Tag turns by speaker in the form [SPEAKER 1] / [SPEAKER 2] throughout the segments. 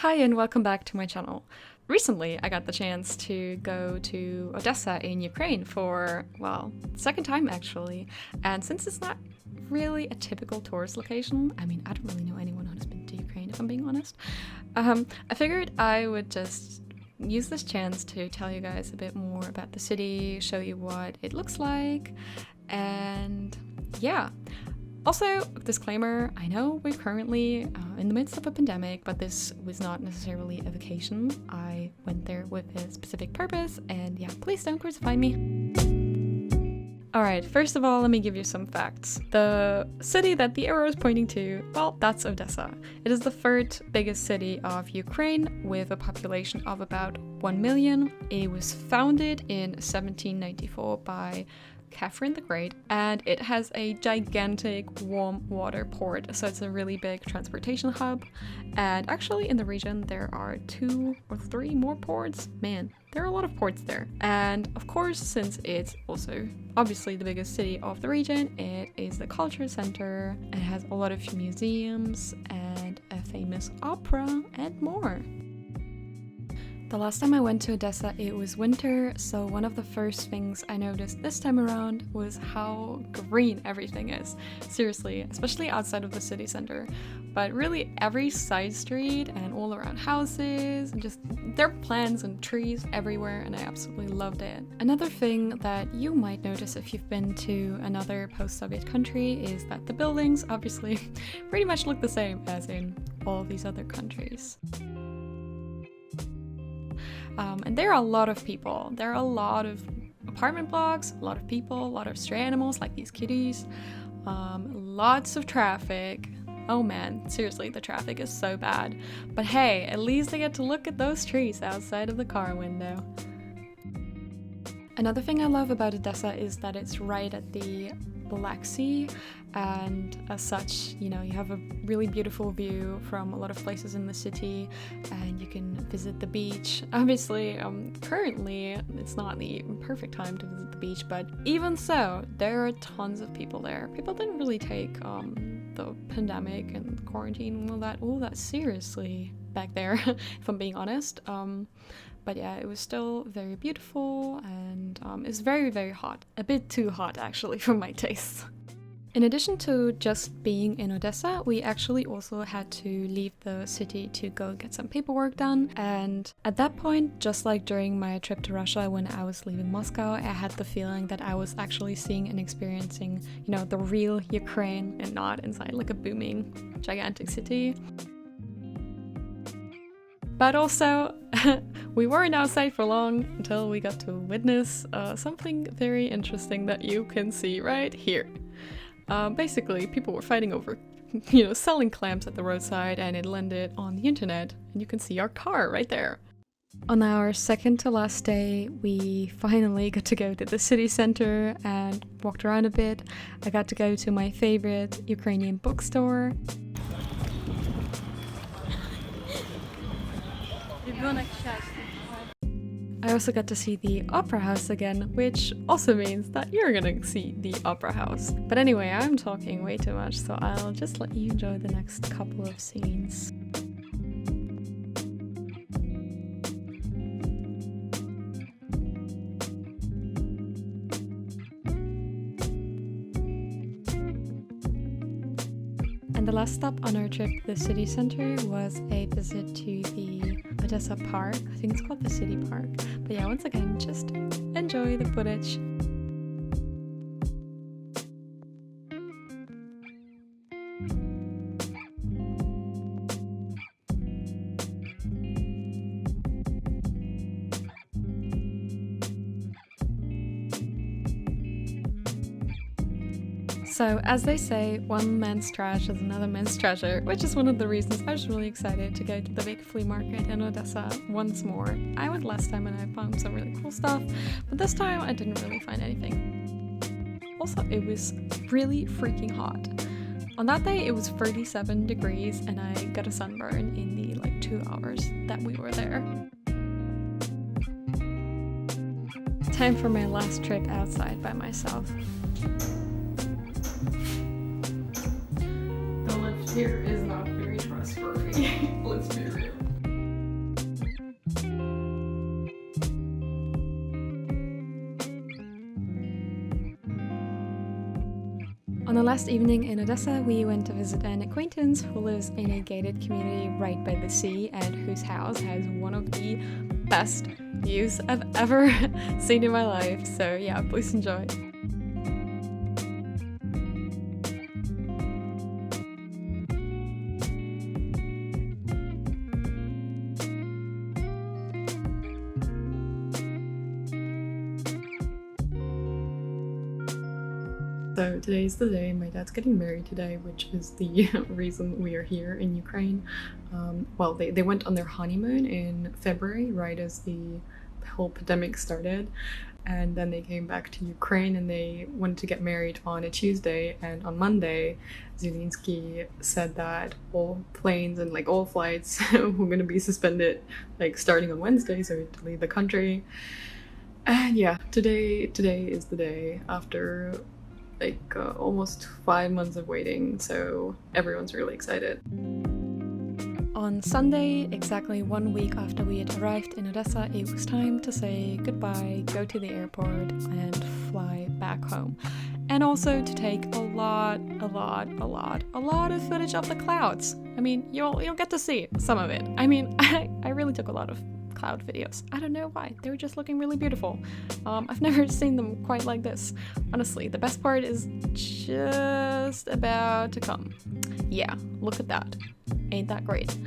[SPEAKER 1] Hi and welcome back to my channel. Recently I got the chance to go to Odessa in Ukraine for, well, second time actually, and since it's not really a typical tourist location, I mean I don't really know anyone who's been to Ukraine if I'm being honest, I figured I would just use this chance to tell you guys a bit more about the city, show you what it looks like, and yeah. Also, disclaimer, I know we're currently in the midst of a pandemic, but this was not necessarily a vacation. I went there with a specific purpose, and yeah, please don't crucify me. Alright, first of all, let me give you some facts. The city that the arrow is pointing to, well, that's Odessa. It is the third biggest city of Ukraine with a population of about 1 million. It was founded in 1794 by Catherine the Great, and it has a gigantic warm water port, so it's a really big transportation hub. And actually in the region there are 2 or 3 more ports. Man, there are a lot of ports there. And of course, since it's also obviously the biggest city of the region, it is the culture center. It has a lot of museums and a famous opera and more. The last time I went to Odessa, it was winter, so one of the first things I noticed this time around was how green everything is. Seriously, especially outside of the city center. But really every side street and all around houses, and just there are plants and trees everywhere, and I absolutely loved it. Another thing that you might notice if you've been to another post-Soviet country is that the buildings obviously pretty much look the same as in all these other countries. And there are a lot of people. There are a lot of apartment blocks, a lot of people, a lot of stray animals like these kitties, lots of traffic. Oh man, seriously, the traffic is so bad. But hey, at least I get to look at those trees outside of the car window. Another thing I love about Odessa is that it's right at the Black Sea, and as such, you know, you have a really beautiful view from a lot of places in the city, and you can visit the beach. Obviously, currently it's not the perfect time to visit the beach, but even so, there are tons of people there. People didn't really take the pandemic and quarantine and all that seriously back there, if I'm being honest. But yeah, it was still very beautiful, and it's very, very hot. A bit too hot, actually, for my tastes. In addition to just being in Odessa, we actually also had to leave the city to go get some paperwork done. And at that point, just like during my trip to Russia when I was leaving Moscow, I had the feeling that I was actually seeing and experiencing, you know, the real Ukraine and not inside like a booming, gigantic city. But also, we weren't outside for long until we got to witness something very interesting that you can see right here. Basically, people were fighting over, you know, selling clams at the roadside, and it landed on the internet, and you can see our car right there. On our second to last day, we finally got to go to the city center and walked around a bit. I got to go to my favorite Ukrainian bookstore. I also got to see the opera house again, which also means that you're gonna see the opera house. But anyway, I'm talking way too much, so I'll just let you enjoy the next couple of scenes. And the last stop on our trip to the city center was a visit to the Odessa Park. I think it's called the City Park. But yeah, once again, just enjoy the footage. So, as they say, one man's trash is another man's treasure, which is one of the reasons I was really excited to go to the big flea market in Odessa once more. I went last time and I found some really cool stuff, but this time I didn't really find anything. Also, it was really freaking hot. On that day, it was 37 degrees and I got a sunburn in the 2 hours that we were there. Time for my last trip outside by myself. The lift here is not very trustworthy, let's be real. the last evening in Odessa, we went to visit an acquaintance who lives in a gated community right by the sea and whose house has one of the best views I've ever seen in my life. So yeah, please enjoy. So today's the day. My dad's getting married today, which is the reason we are here in Ukraine. Well, they went on their honeymoon in February, right as the whole pandemic started. And then they came back to Ukraine and they wanted to get married on a Tuesday. And on Monday, Zelensky said that all planes and like all flights were going to be suspended, like starting on Wednesday, so he had to leave the country. And yeah, today is the day after like almost 5 months of waiting, so everyone's really excited. On Sunday, exactly 1 week after we had arrived in Odessa, it was time to say goodbye, go to the airport and fly back home. And also to take a lot of footage of the clouds. I mean, you'll get to see some of it. I mean, I really took a lot of cloud videos. I don't know why. They were just looking really beautiful. I've never seen them quite like this. Honestly, the best part is just about to come. Yeah, look at that. Ain't that great?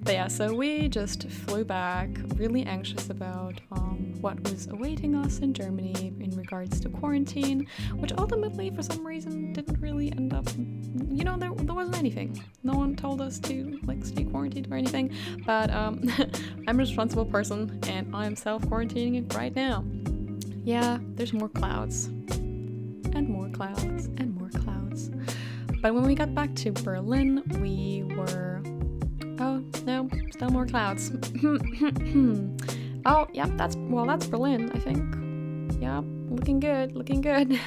[SPEAKER 1] But yeah, so we just flew back, really anxious about what was awaiting us in Germany in regards to quarantine, which ultimately, for some reason, didn't really end up, you know, there wasn't anything. No one told us to, like, stay quarantined or anything, but I'm a responsible person, and I'm self-quarantining right now. Yeah, there's more clouds, and more clouds, and more clouds. But when we got back to Berlin, we were... Oh, no, still more clouds. Oh, yeah, that's Berlin, I think. Yeah, looking good.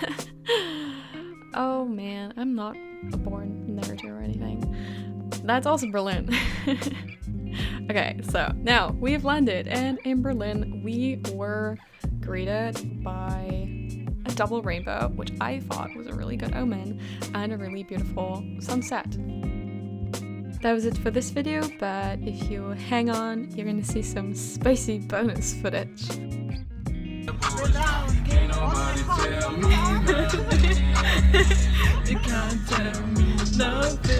[SPEAKER 1] Oh, man, I'm not a born narrator or anything. That's also Berlin. Okay, so now we've landed, and in Berlin, we were greeted by a double rainbow, which I thought was a really good omen, and a really beautiful sunset. That was it for this video, but if you hang on, you're gonna see some spicy bonus footage. You can't tell me nothing.